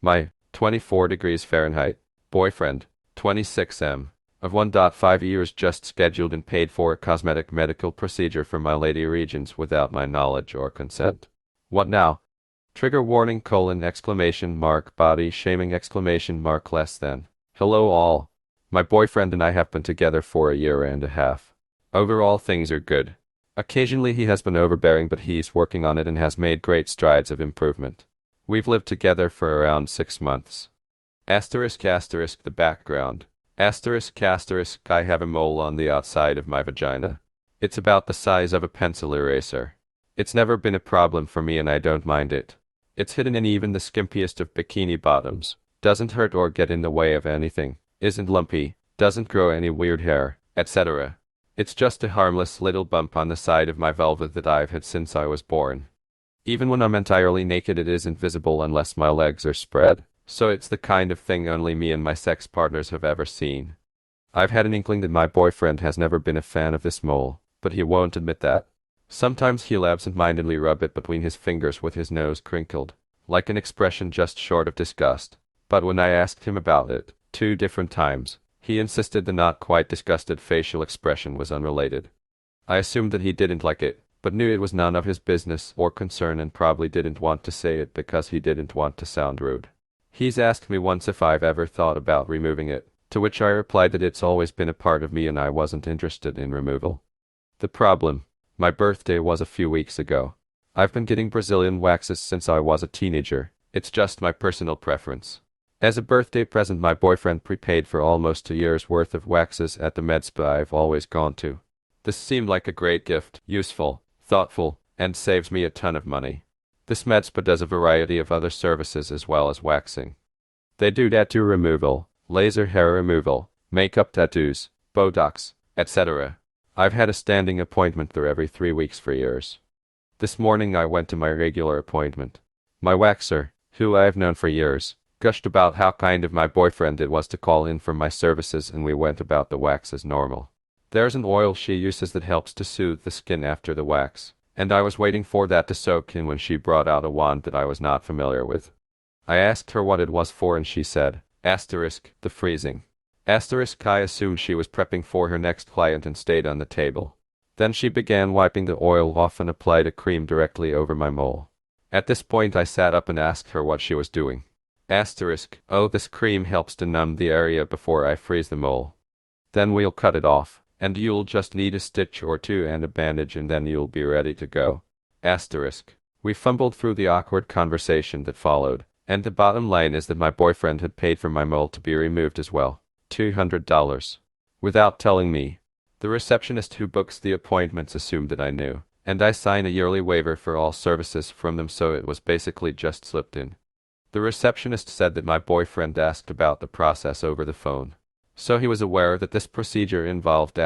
My 24 degrees Fahrenheit boyfriend, 26M, of 1.5 years just scheduled and paid for a cosmetic medical procedure for my lady regions without my knowledge or consent. What now? Trigger warning : exclamation mark, body shaming exclamation mark, less than. Hello all. My boyfriend and I have been together for a year and a half. Overall things are good. Occasionally he has been overbearing, but he's working on it and has made great strides of improvement. We've lived together for around 6 months. Asterisk asterisk the background. Asterisk asterisk I have a mole on the outside of my vagina. It's about the size of a pencil eraser. It's never been a problem for me and I don't mind it. It's hidden in even the skimpiest of bikini bottoms. Doesn't hurt or get in the way of anything. Isn't lumpy. Doesn't grow any weird hair, etc. It's just a harmless little bump on the side of my vulva that I've had since I was born. Even when I'm entirely naked it isn't visible unless my legs are spread, so it's the kind of thing only me and my sex partners have ever seen. I've had an inkling that my boyfriend has never been a fan of this mole, but he won't admit that. Sometimes he'll absent-mindedly rub it between his fingers with his nose crinkled, like an expression just short of disgust. But when I asked him about it, 2 different times, he insisted the not quite disgusted facial expression was unrelated. I assumed that he didn't like it, but knew it was none of his business or concern and probably didn't want to say it because he didn't want to sound rude. He's asked me once if I've ever thought about removing it, to which I replied that it's always been a part of me and I wasn't interested in removal. The problem: my birthday was a few weeks ago. I've been getting Brazilian waxes since I was a teenager. It's just my personal preference. As a birthday present, my boyfriend prepaid for almost a year's worth of waxes at the med spa I've always gone to. This seemed like a great gift, useful, thoughtful, and saves me a ton of money. This med spa does a variety of other services as well as waxing. They do tattoo removal, laser hair removal, makeup, tattoos, Botox, etc. I've had a standing appointment there every 3 weeks for years. This morning I went to my regular appointment. My waxer, who I've known for years, gushed about how kind of my boyfriend it was to call in for my services, and we went about the wax as normal. There's an oil she uses that helps to soothe the skin after the wax, and I was waiting for that to soak in when she brought out a wand that I was not familiar with. I asked her what it was for and she said, the freezing. I assumed she was prepping for her next client and stayed on the table. Then she began wiping the oil off and applied a cream directly over my mole. At this point I sat up and asked her what she was doing. Oh, this cream helps to numb the area before I freeze the mole. Then we'll cut it off, and you'll just need a stitch or 2 and a bandage and then you'll be ready to go. We fumbled through the awkward conversation that followed, and the bottom line is that my boyfriend had paid for my mole to be removed as well. $200. Without telling me. The receptionist who books the appointments assumed that I knew, and I sign a yearly waiver for all services from them, so it was basically just slipped in. The receptionist said that my boyfriend asked about the process over the phone, so he was aware that this procedure involved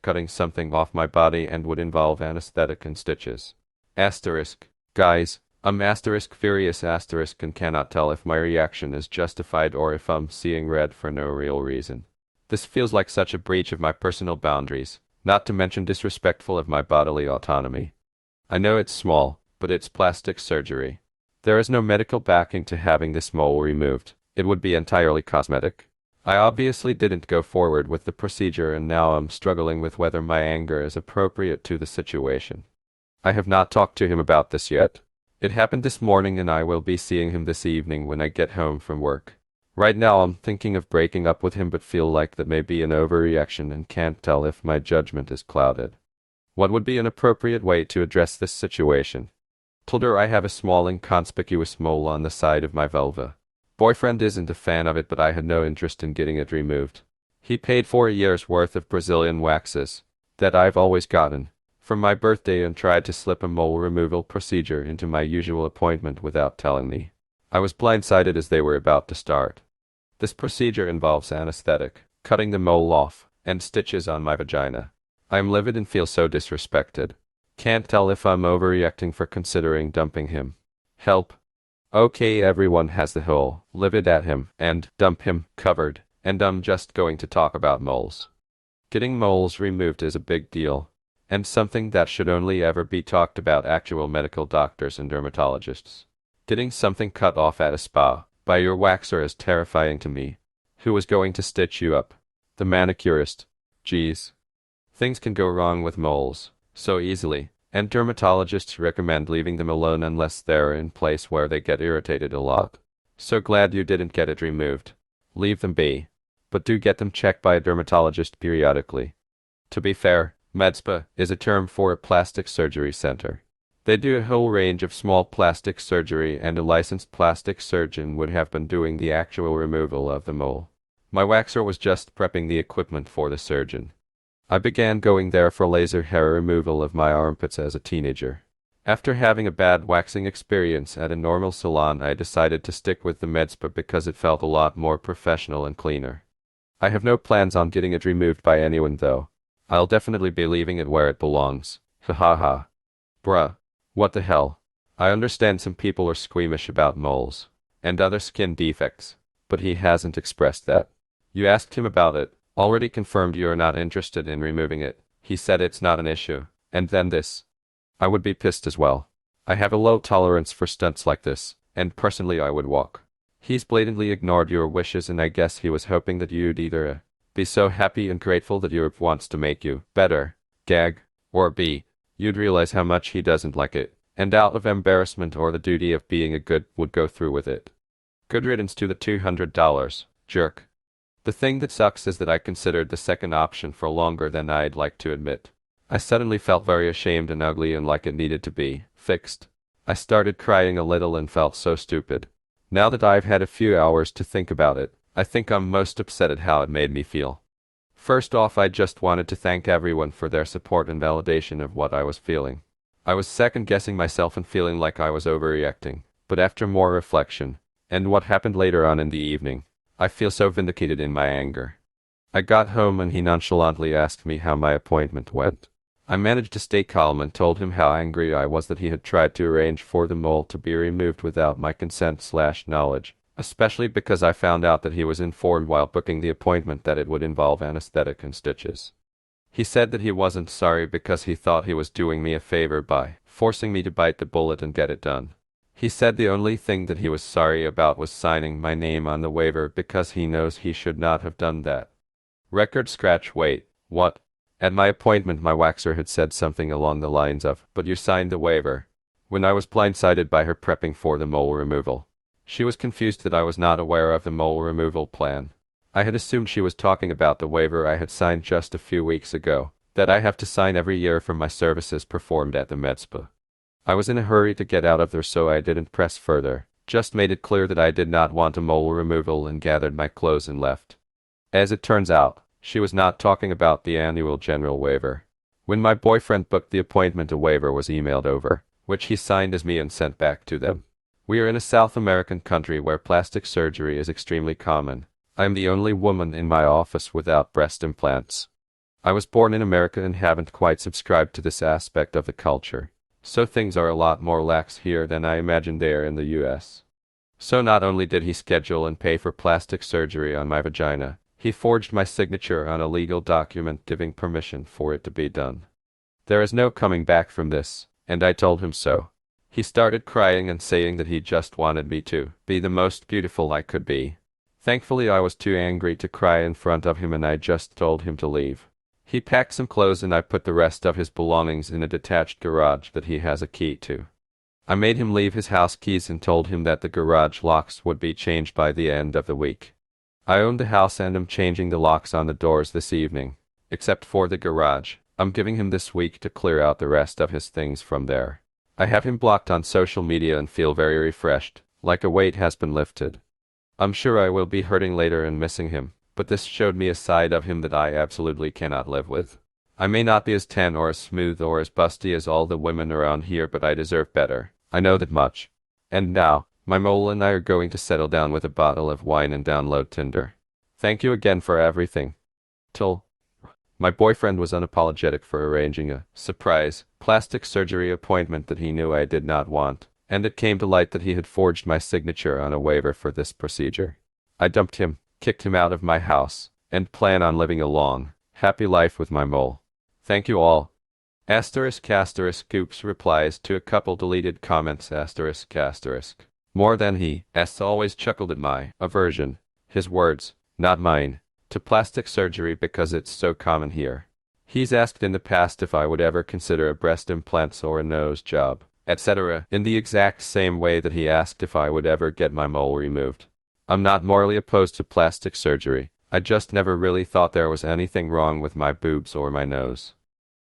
cutting something off my body and would involve anesthetic and stitches. Guys, I'm furious and cannot tell if my reaction is justified or if I'm seeing red for no real reason. This feels like such a breach of my personal boundaries, not to mention disrespectful of my bodily autonomy. I know it's small, but it's plastic surgery. There is no medical backing to having this mole removed. It would be entirely cosmetic. I obviously didn't go forward with the procedure and now I'm struggling with whether my anger is appropriate to the situation. I have not talked to him about this yet. It happened this morning and I will be seeing him this evening when I get home from work. Right now I'm thinking of breaking up with him but feel like that may be an overreaction and can't tell if my judgment is clouded. What would be an appropriate way to address this situation? Told her I have a small inconspicuous mole on the side of my vulva. Boyfriend isn't a fan of it but I had no interest in getting it removed. He paid for a year's worth of Brazilian waxes that I've always gotten for my birthday and tried to slip a mole removal procedure into my usual appointment without telling me. I was blindsided as they were about to start. This procedure involves anesthetic, cutting the mole off, and stitches on my vagina. I am livid and feel so disrespected. Can't tell if I'm overreacting for considering dumping him. Help. Okay, everyone has the whole livid at him and dump him covered, and I'm just going to talk about moles. Getting moles removed is a big deal, and something that should only ever be talked about actual medical doctors and dermatologists. Getting something cut off at a spa, by your waxer is terrifying to me. Who was going to stitch you up? The manicurist. Geez. Things can go wrong with moles so easily, and dermatologists recommend leaving them alone unless they're in place where they get irritated a lot. So glad you didn't get it removed. Leave them be. But do get them checked by a dermatologist periodically. To be fair, med-spa is a term for a plastic surgery center. They do a whole range of small plastic surgery, and a licensed plastic surgeon would have been doing the actual removal of the mole. My waxer was just prepping the equipment for the surgeon. I began going there for laser hair removal of my armpits as a teenager. After having a bad waxing experience at a normal salon, I decided to stick with the med spa because it felt a lot more professional and cleaner. I have no plans on getting it removed by anyone though. I'll definitely be leaving it where it belongs. Ha ha ha. Bruh. What the hell? I understand some people are squeamish about moles and other skin defects, but he hasn't expressed that. You asked him about it, already confirmed you are not interested in removing it. He said it's not an issue, and then this. I would be pissed as well. I have a low tolerance for stunts like this, and personally I would walk. He's blatantly ignored your wishes, and I guess he was hoping that you'd either be so happy and grateful that Europe wants to make you better, gag, or B, you'd realize how much he doesn't like it, and out of embarrassment or the duty of being a good would go through with it. Good riddance to the $200, jerk. The thing that sucks is that I considered the second option for longer than I'd like to admit. I suddenly felt very ashamed and ugly and like it needed to be fixed. I started crying a little and felt so stupid. Now that I've had a few hours to think about it, I think I'm most upset at how it made me feel. First off, I just wanted to thank everyone for their support and validation of what I was feeling. I was second-guessing myself and feeling like I was overreacting, but after more reflection, and what happened later on in the evening, I feel so vindicated in my anger. I got home and he nonchalantly asked me how my appointment went. I managed to stay calm and told him how angry I was that he had tried to arrange for the mole to be removed without my consent/knowledge, especially because I found out that he was informed while booking the appointment that it would involve anesthetic and stitches. He said that he wasn't sorry because he thought he was doing me a favor by forcing me to bite the bullet and get it done. He said the only thing that he was sorry about was signing my name on the waiver because he knows he should not have done that. Record scratch. Wait, what? At my appointment my waxer had said something along the lines of, "But you signed the waiver," when I was blindsided by her prepping for the mole removal. She was confused that I was not aware of the mole removal plan. I had assumed she was talking about the waiver I had signed just a few weeks ago, that I have to sign every year for my services performed at the med spa. I was in a hurry to get out of there, so I didn't press further, just made it clear that I did not want a mole removal and gathered my clothes and left. As it turns out, she was not talking about the annual general waiver. When my boyfriend booked the appointment, a waiver was emailed over, which he signed as me and sent back to them. We are in a South American country where plastic surgery is extremely common. I am the only woman in my office without breast implants. I was born in America and haven't quite subscribed to this aspect of the culture, so things are a lot more lax here than I imagined they are in the US. So not only did he schedule and pay for plastic surgery on my vagina, he forged my signature on a legal document giving permission for it to be done. There is no coming back from this, and I told him so. He started crying and saying that he just wanted me to be the most beautiful I could be. Thankfully I was too angry to cry in front of him and I just told him to leave. He packed some clothes and I put the rest of his belongings in a detached garage that he has a key to. I made him leave his house keys and told him that the garage locks would be changed by the end of the week. I own the house and am changing the locks on the doors this evening, except for the garage. I'm giving him this week to clear out the rest of his things from there. I have him blocked on social media and feel very refreshed, like a weight has been lifted. I'm sure I will be hurting later and missing him, but this showed me a side of him that I absolutely cannot live with. I may not be as tan or as smooth or as busty as all the women around here, but I deserve better. I know that much. And now, my mole and I are going to settle down with a bottle of wine and download Tinder. Thank you again for everything. Till. My boyfriend was unapologetic for arranging a surprise plastic surgery appointment that he knew I did not want, and it came to light that he had forged my signature on a waiver for this procedure. I dumped him, kicked him out of my house, and plan on living a long, happy life with my mole. Thank you all. ******************************************************** More More than he has always chuckled at my aversion, his words, not mine, to plastic surgery because it's so common here. He's asked in the past if I would ever consider a breast implants or a nose job, etc., in the exact same way that he asked if I would ever get my mole removed. I'm not morally opposed to plastic surgery, I just never really thought there was anything wrong with my boobs or my nose.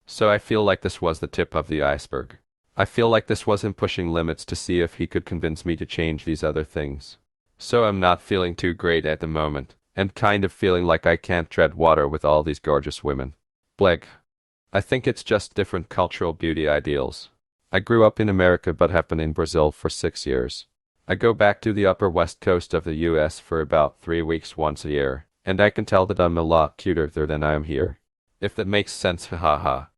So I feel like this was the tip of the iceberg. I feel like this was him pushing limits to see if he could convince me to change these other things. So I'm not feeling too great at the moment, and kind of feeling like I can't tread water with all these gorgeous women. Bleg. I think it's just different cultural beauty ideals. I grew up in America but have been in Brazil for 6 years. I go back to the upper west coast of the US for about 3 weeks once a year, and I can tell that I'm a lot cuter there than I am here. If that makes sense, haha.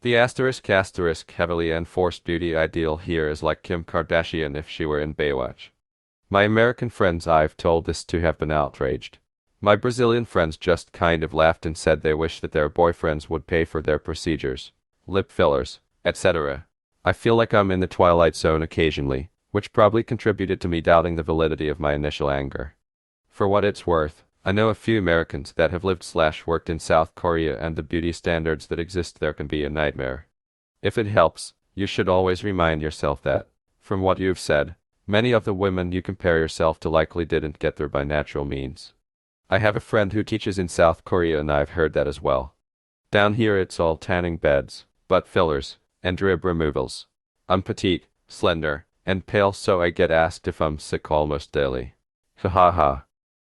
The asterisk heavily enforced beauty ideal here is like Kim Kardashian if she were in Baywatch. My American friends I've told this to have been outraged. My Brazilian friends just kind of laughed and said they wish that their boyfriends would pay for their procedures, lip fillers, etc. I feel like I'm in the twilight zone occasionally, which probably contributed to me doubting the validity of my initial anger. For what it's worth, I know a few Americans that have lived/worked in South Korea and the beauty standards that exist there can be a nightmare. If it helps, you should always remind yourself that, from what you've said, many of the women you compare yourself to likely didn't get there by natural means. I have a friend who teaches in South Korea and I've heard that as well. Down here it's all tanning beds, butt fillers, and rib removals. I'm petite, slender, and pale so I get asked if I'm sick almost daily. Ha ha ha.